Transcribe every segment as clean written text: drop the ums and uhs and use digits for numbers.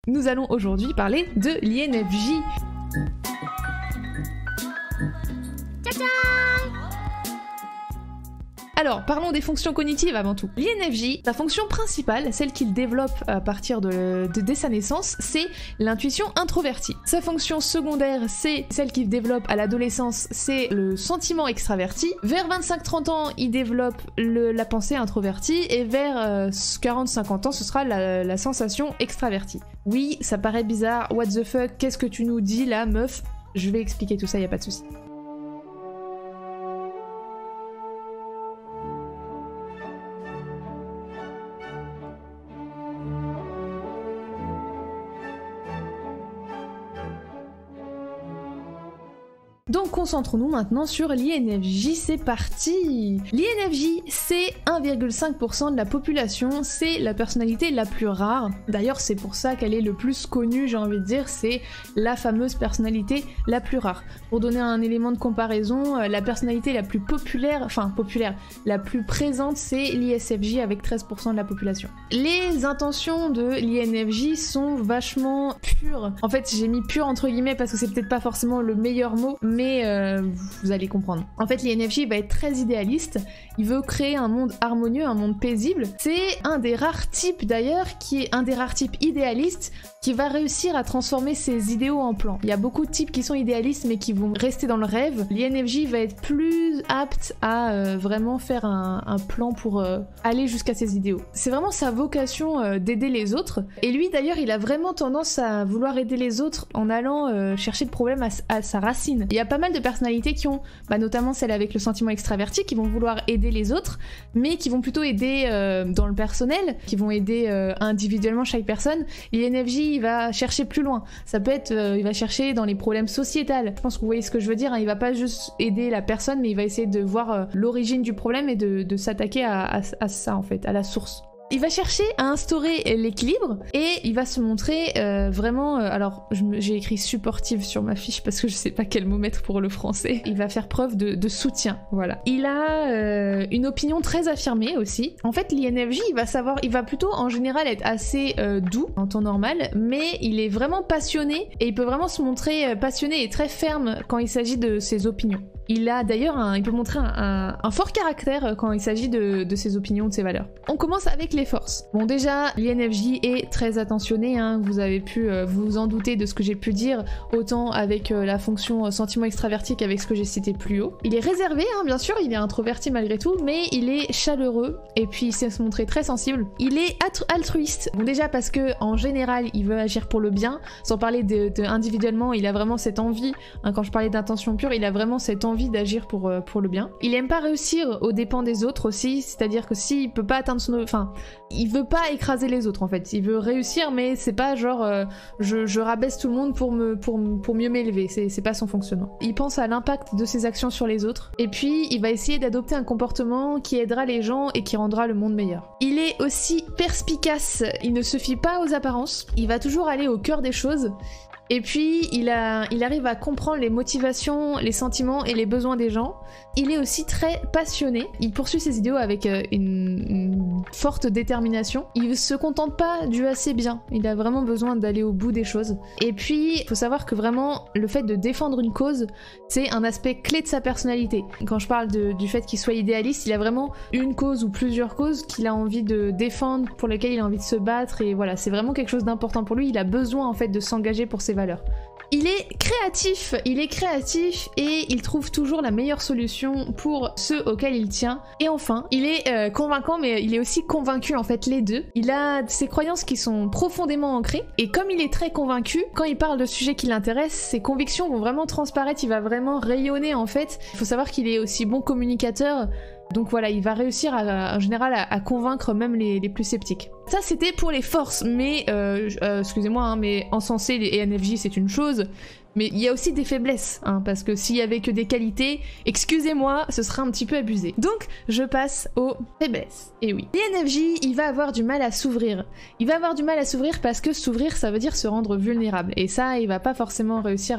Nous allons aujourd'hui parler de l'INFJ. Alors, parlons des fonctions cognitives avant tout. L'INFJ, sa fonction principale, celle qu'il développe à partir dès sa naissance, c'est l'intuition introvertie. Sa fonction secondaire, c'est celle qu'il développe à l'adolescence, c'est le sentiment extraverti. Vers 25-30 ans, il développe la pensée introvertie, et vers 40-50 ans, ce sera la sensation extravertie. Oui, ça paraît bizarre, what the fuck, qu'est-ce que tu nous dis là, meuf? Je vais expliquer tout ça, y a pas de souci. Donc concentrons-nous maintenant sur l'INFJ, c'est parti! L'INFJ, c'est 1,5% de la population, c'est la personnalité la plus rare. D'ailleurs, c'est pour ça qu'elle est le plus connue, j'ai envie de dire, c'est la fameuse personnalité la plus rare. Pour donner un élément de comparaison, la personnalité la plus populaire, la plus présente, c'est l'ISFJ avec 13% de la population. Les intentions de l'INFJ sont vachement pures. En fait, j'ai mis pure entre guillemets parce que c'est peut-être pas forcément le meilleur mot, mais vous allez comprendre. En fait, l'INFJ va être très idéaliste, il veut créer un monde harmonieux, un monde paisible. C'est un des rares types d'ailleurs, qui est un des rares types idéalistes, qui va réussir à transformer ses idéaux en plans. Il y a beaucoup de types qui sont idéalistes mais qui vont rester dans le rêve. L'INFJ va être plus apte à vraiment faire un plan pour aller jusqu'à ses idéaux. C'est vraiment sa vocation d'aider les autres. Et lui d'ailleurs, il a vraiment tendance à vouloir aider les autres en allant chercher le problème à sa racine. Il y a pas mal de personnalités qui ont, notamment celle avec le sentiment extraverti, qui vont vouloir aider les autres, mais qui vont plutôt aider dans le personnel, qui vont aider individuellement chaque personne. L'INFJ, il va chercher plus loin. Ça peut être, il va chercher dans les problèmes sociétals. Je pense que vous voyez ce que je veux dire, hein. Il va pas juste aider la personne, mais il va essayer de voir l'origine du problème et de s'attaquer à ça en fait, à la source. Il va chercher à instaurer l'équilibre et il va se montrer vraiment... alors, j'ai écrit supportive sur ma fiche parce que je sais pas quel mot mettre pour le français. Il va faire preuve de soutien, voilà. Il a une opinion très affirmée aussi. En fait, l'INFJ, il va plutôt en général être assez doux en temps normal, mais il est vraiment passionné et il peut vraiment se montrer passionné et très ferme quand il s'agit de ses opinions. Il a d'ailleurs il peut montrer un fort caractère quand il s'agit de ses opinions, de ses valeurs. On commence avec les forces. Bon, déjà, l'INFJ est très attentionné, hein, vous avez pu vous en douter de ce que j'ai pu dire, autant avec la fonction sentiment extraverti qu'avec ce que j'ai cité plus haut. Il est réservé, hein, bien sûr, il est introverti malgré tout, mais il est chaleureux, et puis il sait se montrer très sensible. Il est altruiste. Bon, déjà parce que en général, il veut agir pour le bien, sans parler individuellement, il a vraiment cette envie, hein, quand je parlais d'intention pure, il a vraiment cette envie d'agir pour le bien. Il aime pas réussir aux dépens des autres aussi, c'est-à-dire que s'il peut pas atteindre il veut pas écraser les autres en fait, il veut réussir mais c'est pas genre je rabaisse tout le monde pour mieux m'élever, c'est pas son fonctionnement. Il pense à l'impact de ses actions sur les autres et puis il va essayer d'adopter un comportement qui aidera les gens et qui rendra le monde meilleur. Il est aussi perspicace, il ne se fie pas aux apparences, il va toujours aller au cœur des choses. Et puis, il arrive à comprendre les motivations, les sentiments et les besoins des gens. Il est aussi très passionné. Il poursuit ses idéaux avec une forte détermination. Il se contente pas du assez bien. Il a vraiment besoin d'aller au bout des choses. Et puis, il faut savoir que vraiment, le fait de défendre une cause, c'est un aspect clé de sa personnalité. Quand je parle du fait qu'il soit idéaliste, il a vraiment une cause ou plusieurs causes qu'il a envie de défendre, pour lesquelles il a envie de se battre. Et voilà, c'est vraiment quelque chose d'important pour lui. Il a besoin en fait de s'engager pour ses valeurs. Il est créatif et il trouve toujours la meilleure solution pour ceux auxquels il tient. Et enfin, il est convaincant, mais il est aussi convaincu, en fait, les deux. Il a ses croyances qui sont profondément ancrées, et comme il est très convaincu, quand il parle de sujets qui l'intéressent, ses convictions vont vraiment transparaître, il va vraiment rayonner, en fait. Il faut savoir qu'il est aussi bon communicateur, donc voilà, il va réussir en général à convaincre même les plus sceptiques. Ça c'était pour les forces, mais excusez-moi, hein, mais encenser les ENFJ c'est une chose, mais il y a aussi des faiblesses, hein, parce que s'il y avait que des qualités, excusez-moi, ce serait un petit peu abusé. Donc je passe aux faiblesses. Et oui, l'ENFJ, il va avoir du mal à s'ouvrir. Il va avoir du mal à s'ouvrir parce que s'ouvrir, ça veut dire se rendre vulnérable. Et ça, il va pas forcément réussir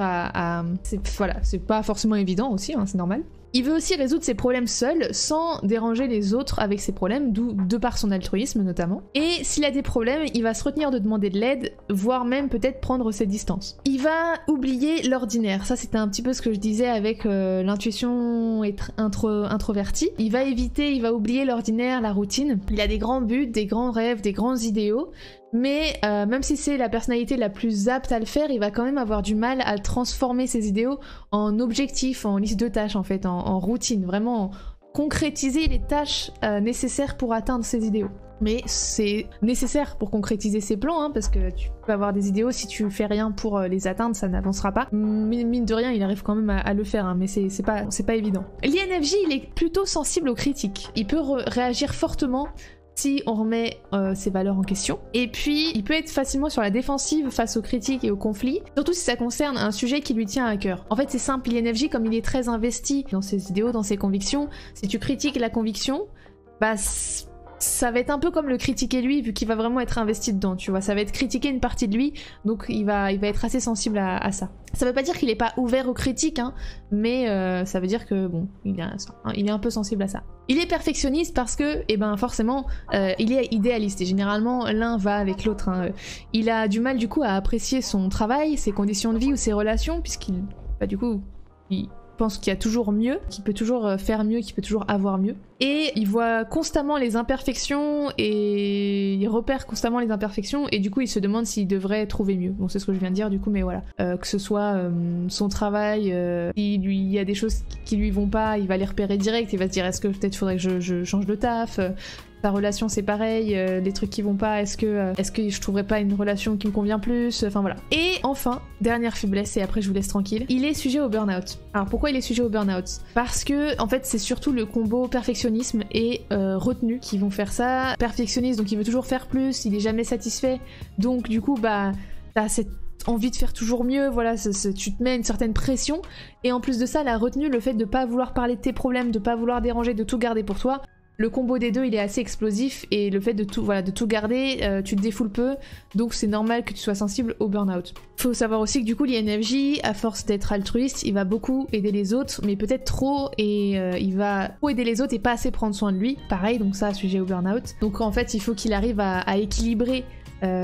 voilà, c'est pas forcément évident aussi, hein, c'est normal. Il veut aussi résoudre ses problèmes seul, sans déranger les autres avec ses problèmes, d'où de par son altruisme notamment. Et s'il a des problèmes, il va se retenir de demander de l'aide, voire même peut-être prendre ses distances. Il va oublier l'ordinaire, ça c'était un petit peu ce que je disais avec l'intuition introvertie. Il va oublier l'ordinaire, la routine. Il a des grands buts, des grands rêves, des grands idéaux, mais même si c'est la personnalité la plus apte à le faire, il va quand même avoir du mal à transformer ses idéaux en objectifs, en liste de tâches en fait, en routine, vraiment concrétiser les tâches nécessaires pour atteindre ses idéaux. Mais c'est nécessaire pour concrétiser ses plans, hein, parce que tu peux avoir des idéaux, si tu fais rien pour les atteindre, ça n'avancera pas. Mine de rien, il arrive quand même à le faire, hein, mais c'est pas évident. L'INFJ, il est plutôt sensible aux critiques. Il peut réagir fortement si on remet ses valeurs en question. Et puis, il peut être facilement sur la défensive face aux critiques et aux conflits, surtout si ça concerne un sujet qui lui tient à cœur. En fait, c'est simple, l'INFJ, comme il est très investi dans ses idéaux, dans ses convictions, si tu critiques la conviction, bah ça va être un peu comme le critiquer lui, vu qu'il va vraiment être investi dedans, tu vois. Ça va être critiquer une partie de lui, donc il va être assez sensible à ça. Ça veut pas dire qu'il est pas ouvert aux critiques, hein, mais ça veut dire que, bon, il est un peu sensible à ça. Il est perfectionniste parce que, eh ben forcément, il est idéaliste, et généralement l'un va avec l'autre, hein. Il a du mal du coup à apprécier son travail, ses conditions de vie ou ses relations, puisqu'il, bah du coup, il pense qu'il y a toujours mieux, qu'il peut toujours faire mieux, qu'il peut toujours avoir mieux. Et il voit constamment les imperfections et il repère constamment les imperfections et du coup il se demande s'il devrait trouver mieux. Bon, c'est ce que je viens de dire du coup, mais voilà. Que ce soit son travail, il y a des choses qui lui vont pas, il va les repérer direct, il va se dire est-ce que peut-être faudrait que je change de taf, sa relation c'est pareil, des trucs qui vont pas, est-ce que je trouverais pas une relation qui me convient plus, enfin voilà. Et enfin, dernière faiblesse et après je vous laisse tranquille, il est sujet au burn-out. Alors pourquoi il est sujet au burn-out? Parce que en fait c'est surtout le combo perfectionnisme et retenue qui vont faire ça. Perfectionniste, donc il veut toujours faire plus, il est jamais satisfait, donc du coup bah t'as cette envie de faire toujours mieux, voilà, tu te mets une certaine pression, et en plus de ça la retenue, le fait de pas vouloir parler de tes problèmes, de pas vouloir déranger, de tout garder pour toi. Le combo des deux, il est assez explosif et le fait de tout garder, tu te défoules peu, donc c'est normal que tu sois sensible au burn-out. Faut savoir aussi que du coup l'INFJ, à force d'être altruiste, il va beaucoup aider les autres, mais peut-être trop, et il va trop aider les autres et pas assez prendre soin de lui. Pareil, donc ça, sujet au burn-out. Donc en fait, il faut qu'il arrive à équilibrer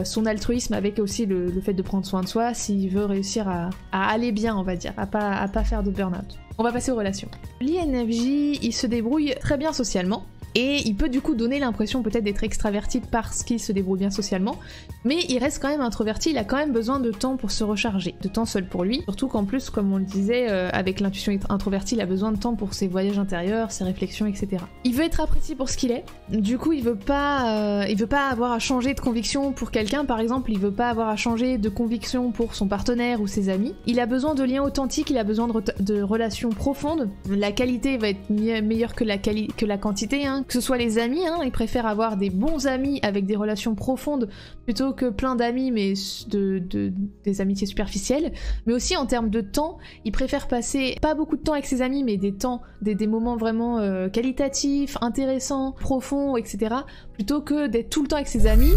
son altruisme avec aussi le fait de prendre soin de soi s'il veut réussir à aller bien, on va dire, à pas faire de burn-out. On va passer aux relations. L'INFJ, il se débrouille très bien socialement. Et il peut du coup donner l'impression peut-être d'être extraverti parce qu'il se débrouille bien socialement, mais il reste quand même introverti, il a quand même besoin de temps pour se recharger, de temps seul pour lui, surtout qu'en plus, comme on le disait, avec l'intuition introvertie, il a besoin de temps pour ses voyages intérieurs, ses réflexions, etc. Il veut être apprécié pour ce qu'il est, du coup il veut pas avoir à changer de conviction pour quelqu'un, par exemple, il veut pas avoir à changer de conviction pour son partenaire ou ses amis. Il a besoin de liens authentiques, il a besoin de relations profondes, la qualité va être meilleure que la quantité, hein. Que ce soit les amis, hein, il préfère avoir des bons amis avec des relations profondes plutôt que plein d'amis mais des amitiés superficielles. Mais aussi en termes de temps, il préfère passer pas beaucoup de temps avec ses amis mais des moments vraiment qualitatifs, intéressants, profonds, etc. plutôt que d'être tout le temps avec ses amis.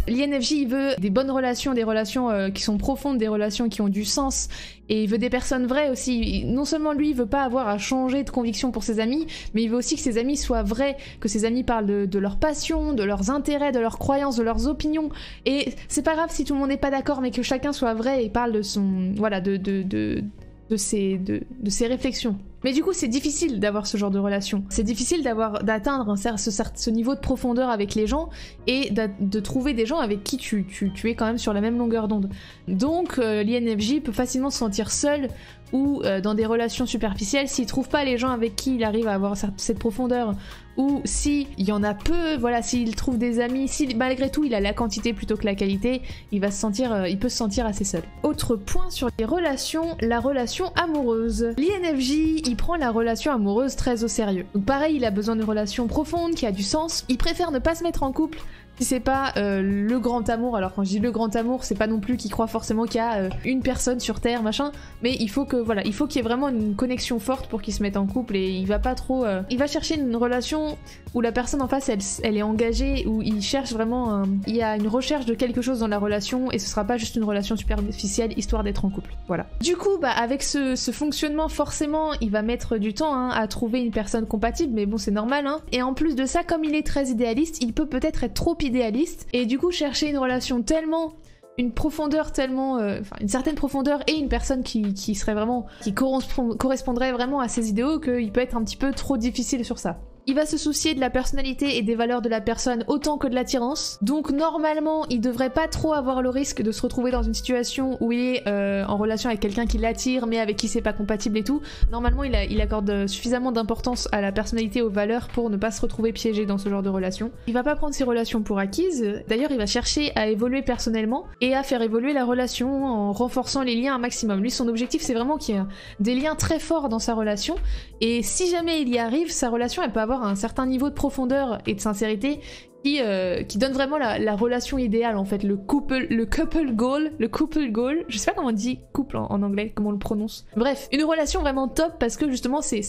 L'INFJ, il veut des bonnes relations, des relations qui sont profondes, des relations qui ont du sens, et il veut des personnes vraies aussi. Non seulement lui, il veut pas avoir à changer de conviction pour ses amis, mais il veut aussi que ses amis soient vrais, que ses amis parlent de leurs passions, de leurs intérêts, de leurs croyances, de leurs opinions. Et c'est pas grave si tout le monde n'est pas d'accord, mais que chacun soit vrai et parle de son, voilà, de ses réflexions. Mais du coup, c'est difficile d'avoir ce genre de relation. C'est difficile d'atteindre ce niveau de profondeur avec les gens et de trouver des gens avec qui tu es quand même sur la même longueur d'onde. Donc, l'INFJ peut facilement se sentir seul ou dans des relations superficielles s'il trouve pas les gens avec qui il arrive à avoir cette profondeur, ou si il y en a peu, voilà, s'il trouve des amis, si malgré tout il a la quantité plutôt que la qualité, il peut se sentir assez seul. Autre point sur les relations, la relation amoureuse. L'INFJ, il prend la relation amoureuse très au sérieux. Donc pareil, il a besoin de relations profondes, qui a du sens. Il préfère ne pas se mettre en couple Si c'est pas le grand amour, alors quand je dis le grand amour, c'est pas non plus qu'il croit forcément qu'il y a une personne sur Terre, machin, mais il faut que voilà, il faut qu'il y ait vraiment une connexion forte pour qu'ils se mettent en couple et il va pas trop... il va chercher une relation où la personne en face, elle est engagée, où il cherche vraiment... il y a une recherche de quelque chose dans la relation et ce sera pas juste une relation superficielle histoire d'être en couple. Voilà. Du coup, bah avec ce fonctionnement, forcément, il va mettre du temps hein, à trouver une personne compatible, mais bon, c'est normal, hein. Et en plus de ça, comme il est très idéaliste, il peut peut-être être trop idéaliste et du coup chercher une relation tellement... une profondeur tellement... enfin, une certaine profondeur et une personne qui serait vraiment... qui correspondrait vraiment à ses idéaux qu'il peut être un petit peu trop difficile sur ça. Il va se soucier de la personnalité et des valeurs de la personne autant que de l'attirance. Donc normalement, il devrait pas trop avoir le risque de se retrouver dans une situation où il est en relation avec quelqu'un qui l'attire mais avec qui c'est pas compatible et tout. Normalement, il accorde suffisamment d'importance à la personnalité et aux valeurs pour ne pas se retrouver piégé dans ce genre de relation. Il va pas prendre ses relations pour acquises. D'ailleurs, il va chercher à évoluer personnellement et à faire évoluer la relation en renforçant les liens un maximum. Lui, son objectif, c'est vraiment qu'il y ait des liens très forts dans sa relation. Et si jamais il y arrive, sa relation, elle peut avoir un certain niveau de profondeur et de sincérité qui donne vraiment la relation idéale en fait, le couple goal, je sais pas comment on dit couple en anglais, comment on le prononce. Bref, une relation vraiment top parce que justement il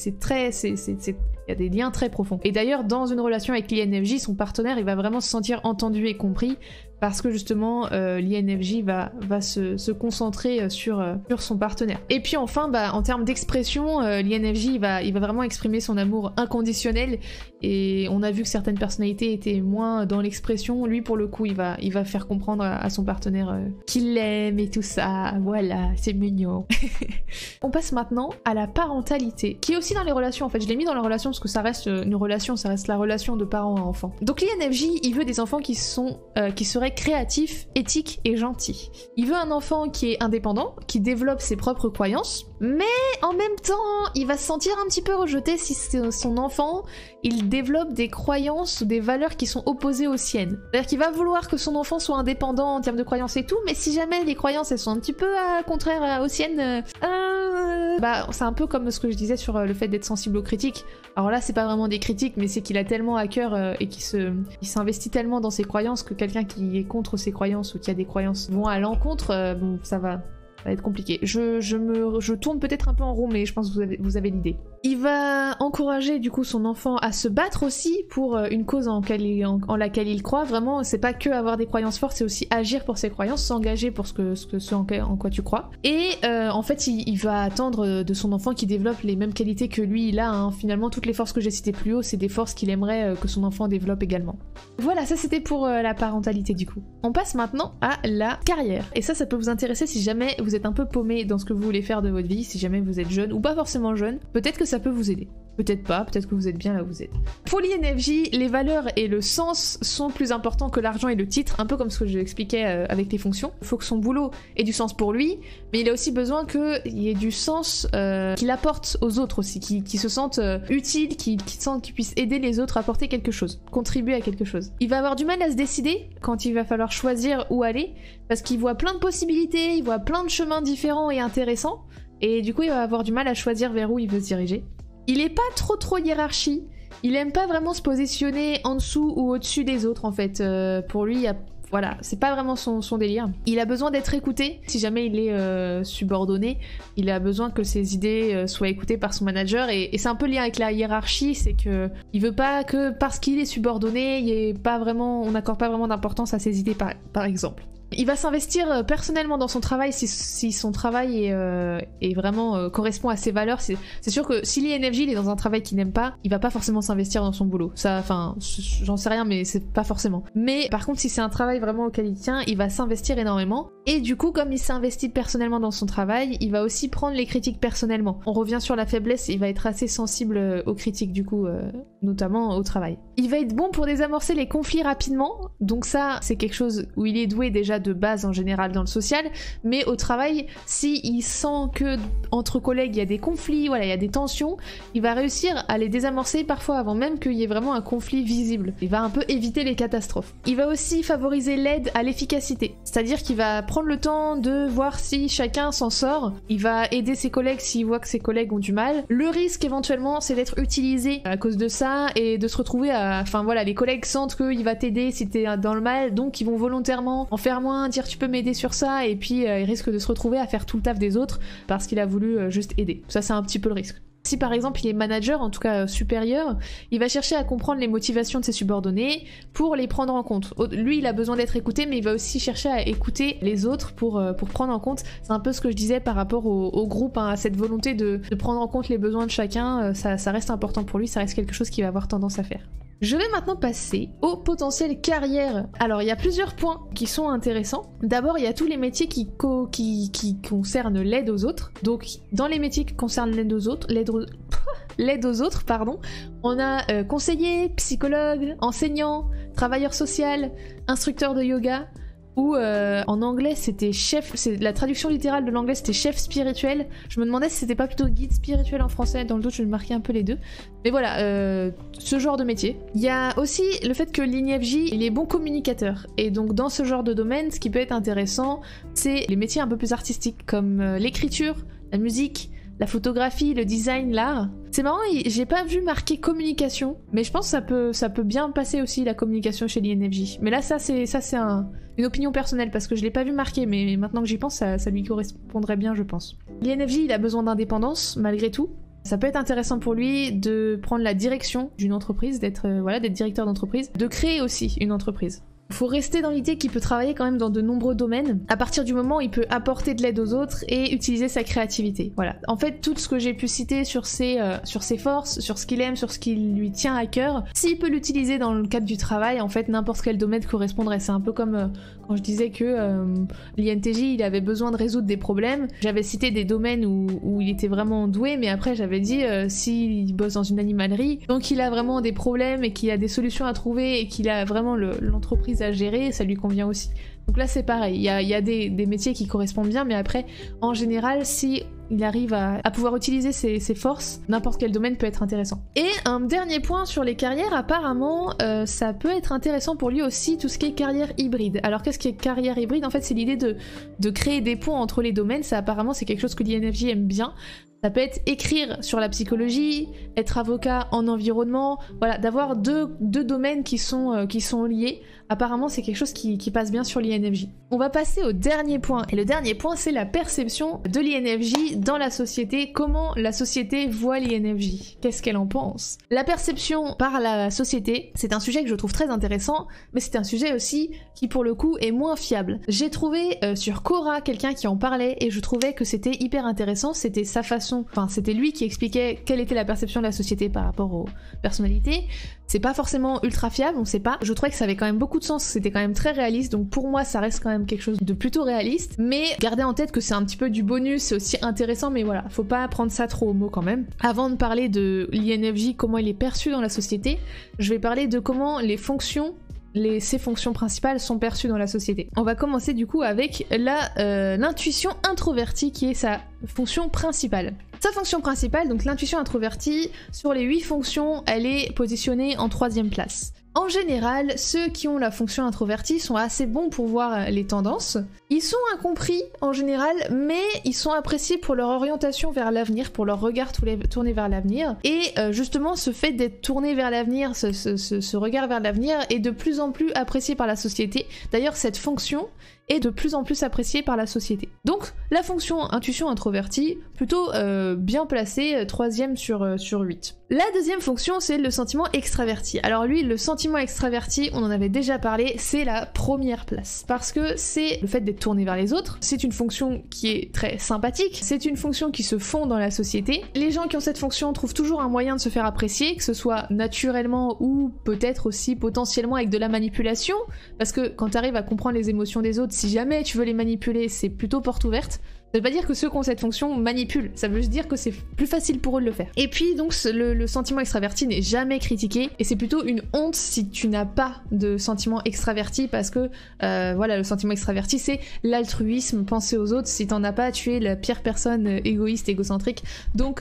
y a des liens très profonds. Et d'ailleurs dans une relation avec l'INFJ, son partenaire il va vraiment se sentir entendu et compris parce que justement l'INFJ va se concentrer sur son partenaire. Et puis enfin, bah, en termes d'expression, l'INFJ il va vraiment exprimer son amour inconditionnel et on a vu que certaines personnalités étaient moins dans l'expression. Lui pour le coup il va faire comprendre à son partenaire qu'il l'aime et tout ça, voilà, c'est mignon. On passe maintenant à la parentalité, qui est aussi dans les relations en fait, je l'ai mis dans la relation parce que ça reste une relation, ça reste la relation de parent à enfant. Donc l'INFJ il veut des enfants qui seraient créatifs, éthiques et gentils. Il veut un enfant qui est indépendant, qui développe ses propres croyances, mais en même temps il va se sentir un petit peu rejeté si son enfant il développe des croyances ou des valeurs qui sont opposées aux siennes. C'est-à-dire qu'il va vouloir que son enfant soit indépendant en termes de croyances et tout, mais si jamais les croyances elles sont un petit peu contraires aux siennes, bah c'est un peu comme ce que je disais sur le fait d'être sensible aux critiques. Alors là c'est pas vraiment des critiques, mais c'est qu'il a tellement à cœur et qu'il s'investit tellement dans ses croyances que quelqu'un qui est contre ses croyances ou qui a des croyances vont à l'encontre, bon ça va être compliqué. Je tourne peut-être un peu en rond, mais je pense que vous avez l'idée. Il va encourager du coup son enfant à se battre aussi pour une cause en laquelle il croit. Vraiment, c'est pas que avoir des croyances fortes, c'est aussi agir pour ses croyances, s'engager pour ce en quoi tu crois. Et en fait, il va attendre de son enfant qu'il développe les mêmes qualités que lui il a. Hein. Finalement, toutes les forces que j'ai citées plus haut, c'est des forces qu'il aimerait que son enfant développe également. Voilà, ça c'était pour la parentalité du coup. On passe maintenant à la carrière. Et ça peut vous intéresser si jamais vous êtes un peu paumé dans ce que vous voulez faire de votre vie, si jamais vous êtes jeune ou pas forcément jeune, peut-être que ça peut vous aider. Peut-être pas, peut-être que vous êtes bien là où vous êtes. Pour l'INFJ, les valeurs et le sens sont plus importants que l'argent et le titre, un peu comme ce que je expliquais avec les fonctions. Il faut que son boulot ait du sens pour lui, mais il a aussi besoin qu'il y ait du sens qu'il apporte aux autres aussi, qu'il se sente utile, qu'il puisse aider les autres à apporter quelque chose, contribuer à quelque chose. Il va avoir du mal à se décider quand il va falloir choisir où aller, parce qu'il voit plein de possibilités, il voit plein de chemins différents et intéressants, et du coup il va avoir du mal à choisir vers où il veut se diriger. Il est pas trop hiérarchie, il aime pas vraiment se positionner en dessous ou au-dessus des autres en fait. Pour lui, voilà, c'est pas vraiment son délire. Il a besoin d'être écouté, si jamais il est subordonné, il a besoin que ses idées soient écoutées par son manager et c'est un peu lié avec la hiérarchie, c'est que il veut pas que parce qu'il est subordonné, on n'accorde pas vraiment d'importance à ses idées par exemple. Il va s'investir personnellement dans son travail si son travail est vraiment correspond à ses valeurs. C'est sûr que si l'INFJ il est dans un travail qu'il n'aime pas, il va pas forcément s'investir dans son boulot. Ça, enfin, j'en sais rien, mais c'est pas forcément. Mais par contre, si c'est un travail vraiment auquel il tient, il va s'investir énormément. Et du coup, comme il s'investit personnellement dans son travail, il va aussi prendre les critiques personnellement. On revient sur la faiblesse, il va être assez sensible aux critiques du coup, notamment au travail. Il va être bon pour désamorcer les conflits rapidement. Donc ça, c'est quelque chose où il est doué déjà de base en général dans le social, mais au travail, s'il sent que entre collègues il y a des conflits, voilà, il y a des tensions, il va réussir à les désamorcer parfois avant même qu'il y ait vraiment un conflit visible. Il va un peu éviter les catastrophes. Il va aussi favoriser l'aide à l'efficacité, c'est-à-dire qu'il va prendre le temps de voir si chacun s'en sort, il va aider ses collègues s'il voit que ses collègues ont du mal. Le risque éventuellement c'est d'être utilisé à cause de ça et de se retrouver à... Enfin voilà, les collègues sentent qu'il va t'aider si t'es dans le mal, donc ils vont volontairement en faire moins, dire tu peux m'aider sur ça, et puis il risque de se retrouver à faire tout le taf des autres parce qu'il a voulu juste aider. Ça c'est un petit peu le risque. Si par exemple il est manager, en tout cas supérieur, il va chercher à comprendre les motivations de ses subordonnés pour les prendre en compte. Lui il a besoin d'être écouté, mais il va aussi chercher à écouter les autres pour prendre en compte. C'est un peu ce que je disais par rapport au groupe, hein, à cette volonté de prendre en compte les besoins de chacun, ça reste important pour lui, ça reste quelque chose qu'il va avoir tendance à faire. Je vais maintenant passer au potentiel carrière. Alors il y a plusieurs points qui sont intéressants. D'abord il y a tous les métiers qui concernent l'aide aux autres. Donc dans les métiers qui concernent l'aide aux autres, on a conseiller, psychologue, enseignant, travailleur social, instructeur de yoga, ou en anglais c'était chef, c'est la traduction littérale de l'anglais c'était chef spirituel. Je me demandais si c'était pas plutôt guide spirituel en français, dans le doute je vais marquer un peu les deux. Mais voilà, ce genre de métier. Il y a aussi le fait que l'INFJ il est bon communicateur, et donc dans ce genre de domaine ce qui peut être intéressant c'est les métiers un peu plus artistiques comme l'écriture, la musique, la photographie, le design, l'art. C'est marrant, j'ai pas vu marquer communication, mais je pense que ça peut bien passer aussi la communication chez l'INFJ. Mais là ça c'est une opinion personnelle parce que je l'ai pas vu marquer, mais maintenant que j'y pense ça lui correspondrait bien je pense. L'INFJ il a besoin d'indépendance malgré tout. Ça peut être intéressant pour lui de prendre la direction d'une entreprise, d'être directeur d'entreprise, de créer aussi une entreprise. Faut rester dans l'idée qu'il peut travailler quand même dans de nombreux domaines, à partir du moment où il peut apporter de l'aide aux autres et utiliser sa créativité. Voilà. En fait, tout ce que j'ai pu citer sur ses forces, sur ce qu'il aime, sur ce qui lui tient à cœur, s'il peut l'utiliser dans le cadre du travail, en fait, n'importe quel domaine correspondrait. C'est un peu comme quand je disais que l'INTJ, il avait besoin de résoudre des problèmes. J'avais cité des domaines où il était vraiment doué, mais après j'avais dit s'il bosse dans une animalerie, donc il a vraiment des problèmes et qu'il a des solutions à trouver et qu'il a vraiment l'entreprise à gérer, ça lui convient aussi. Donc là c'est pareil, il y a des métiers qui correspondent bien, mais après en général si il arrive à pouvoir utiliser ses forces, n'importe quel domaine peut être intéressant. Et un dernier point sur les carrières, apparemment ça peut être intéressant pour lui aussi tout ce qui est carrière hybride. Alors qu'est-ce qui est carrière hybride? En fait c'est l'idée de créer des ponts entre les domaines, ça apparemment c'est quelque chose que l'INFJ aime bien. Ça peut être écrire sur la psychologie, être avocat en environnement, voilà, d'avoir deux domaines qui sont liés. Apparemment, c'est quelque chose qui passe bien sur l'INFJ. On va passer au dernier point. Et le dernier point, c'est la perception de l'INFJ dans la société. Comment la société voit l'INFJ? Qu'est-ce qu'elle en pense? La perception par la société, c'est un sujet que je trouve très intéressant, mais c'est un sujet aussi qui, pour le coup, est moins fiable. J'ai trouvé sur Quora quelqu'un qui en parlait et je trouvais que c'était hyper intéressant. C'était sa façon, enfin, c'était lui qui expliquait quelle était la perception de la société par rapport aux personnalités. C'est pas forcément ultra fiable, on sait pas. Je trouvais que ça avait quand même beaucoup de sens, c'était quand même très réaliste, donc pour moi ça reste quand même quelque chose de plutôt réaliste. Mais gardez en tête que c'est un petit peu du bonus, c'est aussi intéressant, mais voilà, faut pas prendre ça trop au mot quand même. Avant de parler de l'INFJ, comment il est perçu dans la société, je vais parler de comment ses fonctions principales sont perçues dans la société. On va commencer du coup avec l'intuition introvertie qui est sa fonction principale. Sa fonction principale, donc l'intuition introvertie, sur les 8 fonctions, elle est positionnée en 3e place. En général, ceux qui ont la fonction introvertie sont assez bons pour voir les tendances. Ils sont incompris en général, mais ils sont appréciés pour leur orientation vers l'avenir, pour leur regard tourné vers l'avenir. Et justement, ce fait d'être tourné vers l'avenir, ce regard vers l'avenir est de plus en plus apprécié par la société. D'ailleurs, cette fonction est de plus en plus appréciée par la société. Donc, la fonction intuition introvertie, plutôt bien placée, 3e sur 8. La deuxième fonction, c'est le sentiment extraverti. Alors lui, le sentiment extraverti, on en avait déjà parlé, c'est la première place. Parce que c'est le fait d'être tourné vers les autres, c'est une fonction qui est très sympathique, c'est une fonction qui se fond dans la société. Les gens qui ont cette fonction trouvent toujours un moyen de se faire apprécier, que ce soit naturellement ou peut-être aussi potentiellement avec de la manipulation, parce que quand tu arrives à comprendre les émotions des autres, si jamais tu veux les manipuler, c'est plutôt porte ouverte. Ça veut pas dire que ceux qui ont cette fonction manipulent, ça veut juste dire que c'est plus facile pour eux de le faire. Et puis donc le sentiment extraverti n'est jamais critiqué, et c'est plutôt une honte si tu n'as pas de sentiment extraverti, parce que voilà, le sentiment extraverti c'est l'altruisme, penser aux autres. Si t'en as pas, tu es la pire personne égoïste, égocentrique. Donc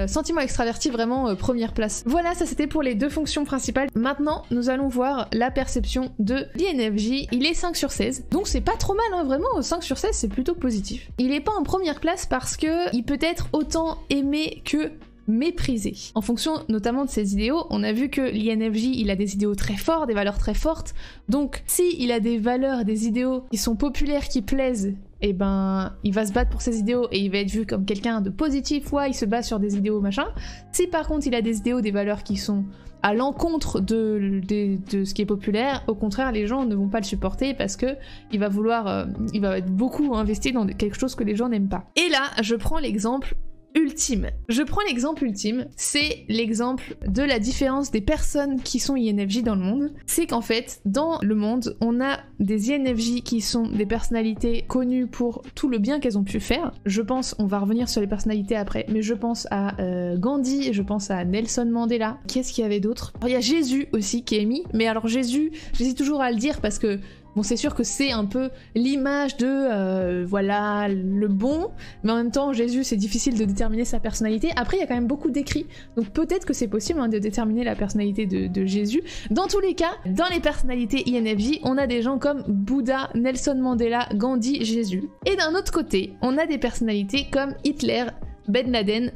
sentiment extraverti vraiment première place. Voilà, ça c'était pour les deux fonctions principales. Maintenant nous allons voir la perception de l'INFJ. Il est 5 sur 16, donc c'est pas trop mal hein, vraiment, 5 sur 16 c'est plutôt positif. Il est pas en première place parce que il peut être autant aimé que méprisé. En fonction notamment de ses idéaux, on a vu que l'INFJ il a des idéaux très forts, des valeurs très fortes, donc si il a des valeurs, des idéaux qui sont populaires, qui plaisent, et ben il va se battre pour ses idéaux et il va être vu comme quelqu'un de positif, ouais il se bat sur des idéaux machin. Si par contre il a des idéaux, des valeurs qui sont à l'encontre de ce qui est populaire, au contraire les gens ne vont pas le supporter parce que il va vouloir, il va être beaucoup investi dans quelque chose que les gens n'aiment pas. Et là je prends l'exemple ultime. Je prends l'exemple ultime, c'est l'exemple de la différence des personnes qui sont INFJ dans le monde. C'est qu'en fait, dans le monde, on a des INFJ qui sont des personnalités connues pour tout le bien qu'elles ont pu faire. Je pense, on va revenir sur les personnalités après, mais je pense à Gandhi, je pense à Nelson Mandela. Qu'est-ce qu'il y avait d'autre? Il y a Jésus aussi qui est mis, mais alors Jésus, j'hésite toujours à le dire parce que bon, c'est sûr que c'est un peu l'image de, voilà, le bon, mais en même temps, Jésus, c'est difficile de déterminer sa personnalité. Après, il y a quand même beaucoup d'écrits, donc peut-être que c'est possible hein, de déterminer la personnalité de Jésus. Dans tous les cas, dans les personnalités INFJ, on a des gens comme Bouddha, Nelson Mandela, Gandhi, Jésus. Et d'un autre côté, on a des personnalités comme Hitler, Ben Laden,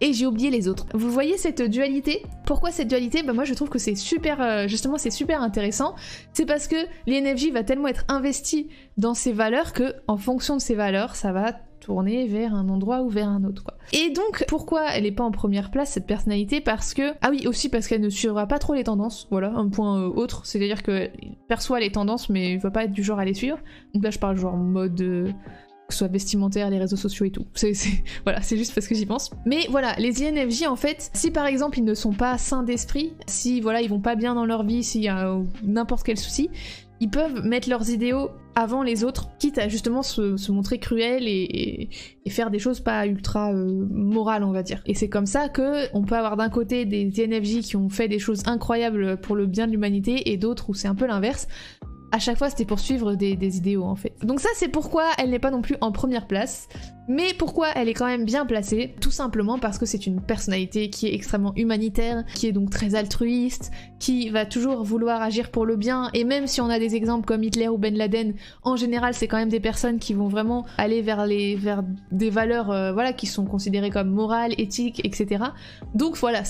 et j'ai oublié les autres. Vous voyez cette dualité? Pourquoi cette dualité? Bah moi je trouve que c'est super, justement c'est super intéressant. C'est parce que l'INFJ va tellement être investi dans ses valeurs que en fonction de ses valeurs, ça va tourner vers un endroit ou vers un autre quoi. Et donc pourquoi elle est pas en première place cette personnalité? Parce que, ah oui aussi parce qu'elle ne suivra pas trop les tendances, voilà un point autre, c'est-à-dire que perçoit les tendances mais il va pas être du genre à les suivre. Donc là je parle genre mode... que ce soit vestimentaire, les réseaux sociaux et tout. Voilà, c'est juste parce que j'y pense. Mais voilà, les INFJ en fait, si par exemple ils ne sont pas sains d'esprit, si voilà ils vont pas bien dans leur vie, s'il y a n'importe quel souci, ils peuvent mettre leurs idéaux avant les autres, quitte à justement se montrer cruels et faire des choses pas ultra morales on va dire. Et c'est comme ça que on peut avoir d'un côté des INFJ qui ont fait des choses incroyables pour le bien de l'humanité et d'autres où c'est un peu l'inverse. À chaque fois c'était pour suivre des idéaux en fait. Donc ça c'est pourquoi elle n'est pas non plus en première place, mais pourquoi elle est quand même bien placée, tout simplement parce que c'est une personnalité qui est extrêmement humanitaire, qui est donc très altruiste, qui va toujours vouloir agir pour le bien, et même si on a des exemples comme Hitler ou Ben Laden, en général c'est quand même des personnes qui vont vraiment aller vers des valeurs voilà, qui sont considérées comme morales, éthiques, etc. Donc voilà,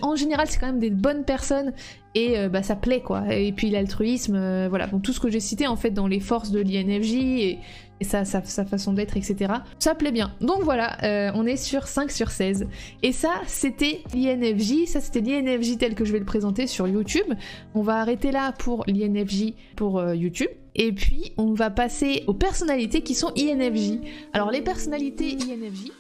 en général c'est quand même des bonnes personnes, et bah ça plaît quoi. Et puis l'altruisme, voilà, bon tout ce que j'ai cité en fait dans les forces de l'INFJ et sa façon d'être, etc. Ça plaît bien. Donc voilà, on est sur 5 sur 16. Et ça, c'était l'INFJ, ça c'était l'INFJ tel que je vais le présenter sur YouTube. On va arrêter là pour l'INFJ pour YouTube. Et puis, on va passer aux personnalités qui sont INFJ. Alors les personnalités INFJ...